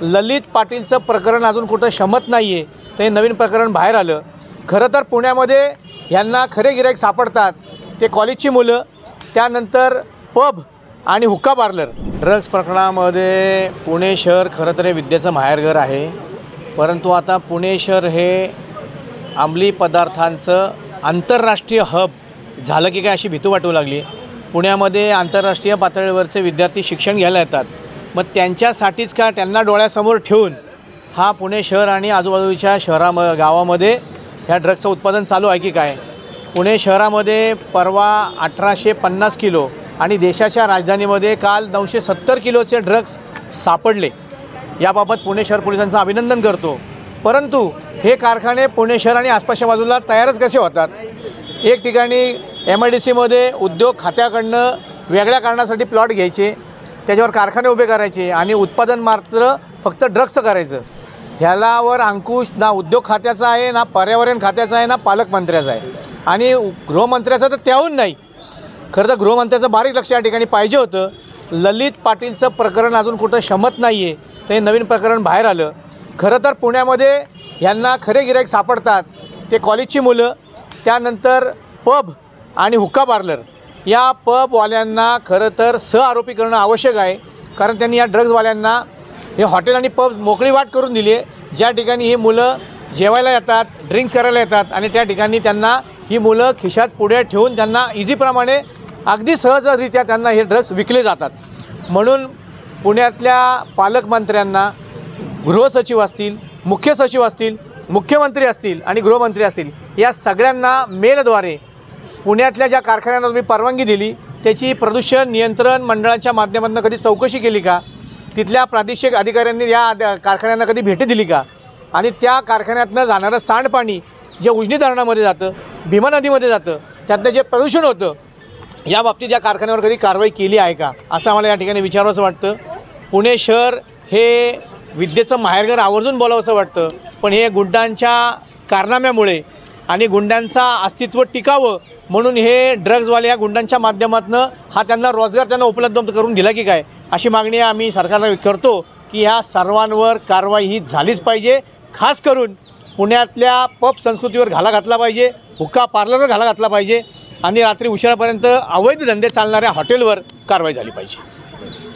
ललित पाटीलचं प्रकरण अजून कुठं शमत नाही आहे, ते नवीन प्रकरण बाहेर आलं। खरं तर पुण्यामध्ये यांना खरे गिराईक सापडतात ते कॉलेजची मुलं, त्यानंतर पब आणि हुक्का पार्लर। ड्रग्स प्रकरणामध्ये पुणे शहर खरं तर हे विद्येचं माहेरघर आहे, परंतु आता पुणे शहर हे अंमली पदार्थांचं आंतरराष्ट्रीय हब झालं की काय अशी भीती वाटू लागली। पुण्यामध्ये आंतरराष्ट्रीय पातळीवरचे विद्यार्थी शिक्षण घ्यायला येतात, मग त्यांच्यासाठीच का त्यांना डोळ्यासमोर ठेवून हा पुणे शहर आणि आजूबाजूच्या गावामध्ये ह्या ड्रग्सचं उत्पादन चालू आहे की काय। पुणे शहरामध्ये परवा 1850 किलो आणि देशाच्या राजधानीमध्ये काल 970 किलोचे ड्रग्स सापडले। याबाबत पुणे शहर पोलिसांचं अभिनंदन करतो, परंतु हे कारखाने पुणे शहर आणि आसपासच्या बाजूला तयारच कसे होतात। एक ठिकाणी MIDCमध्ये उद्योग खात्याकडनं वेगळ्या कारणासाठी प्लॉट घ्यायचे, त्याच्यावर कारखाने उभे करायचे आणि उत्पादन मात्र फक्त ड्रग्सचं करायचं। ह्यालावर अंकुश ना उद्योग खात्याचा आहे, ना पर्यावरण खात्याचा आहे, ना पालकमंत्र्याचा आहे आणि गृहमंत्र्याचा तर त्याहून नाही। खरं तर गृहमंत्र्याचं बारीक लक्ष या ठिकाणी पाहिजे होतं। ललित पाटीलचं प्रकरण अजून कुठं शमत नाही आहे, ते नवीन प्रकरण बाहेर आलं। खरं तर पुण्यामध्ये यांना खरे गिराईक सापडतात ते कॉलेजची मुलं, त्यानंतर पब आणि हुक्का पार्लर। या पबवाल्यांना खरं तर आरोपी करणं आवश्यक आहे, कारण त्यांनी या ड्रग्सवाल्यांना हे हॉटेल आणि पब मोकळी वाट करून दिली आहे, ज्या ठिकाणी ही मुलं जेवायला येतात, ड्रिंक्स करायला येतात आणि त्या ठिकाणी त्यांना ही मुलं खिशात पुढे ठेवून त्यांना इझीप्रमाणे अगदी सहजरित्या त्यांना हे ड्रग्स विकले जातात। म्हणून पुण्यातल्या पालकमंत्र्यांना, गृहसचिव असतील, मुख्य सचिव असतील, मुख्यमंत्री असतील आणि गृहमंत्री असतील, या सगळ्यांना मेलद्वारे पुण्यातल्या ज्या कारखान्यांना तुम्ही परवानगी दिली त्याची प्रदूषण नियंत्रण मंडळाच्या माध्यमातून कधी चौकशी केली का? तिथल्या प्रादेशिक अधिकाऱ्यांनी या कारखान्यांना कधी भेटी दिली का? आणि त्या कारखान्यातनं जाणारं सांडपाणी जे उजनी धरणामध्ये जातं, भीमा नदीमध्ये जातं, त्यातलं जे प्रदूषण होतं, या बाबतीत या कारखान्यावर कधी कारवाई केली आहे का, असं आम्हाला या ठिकाणी विचारावंसं वाटतं। पुणे शहर हे विद्येचं माहेरघर आवर्जून बोलावंसं वाटतं, पण हे गुंडांच्या कारनाम्यामुळे आणि गुंडांचं अस्तित्व टिकावं म्हणून हे ड्रग्सवाले या गुंडांच्या माध्यमातून हा त्यांना रोजगार त्यांना उपलब्ध करून दिला की काय, अशी मागणी आम्ही सरकारला करतो की ह्या सर्वांवर कारवाई ही झालीच पाहिजे। खास करून पुण्यातल्या पब संस्कृतीवर घाला घातला पाहिजे, हुक्का पार्लरवर घाला घातला पाहिजे आणि रात्री उशिरापर्यंत अवैध धंदे चालणाऱ्या हॉटेलवर कारवाई झाली पाहिजे।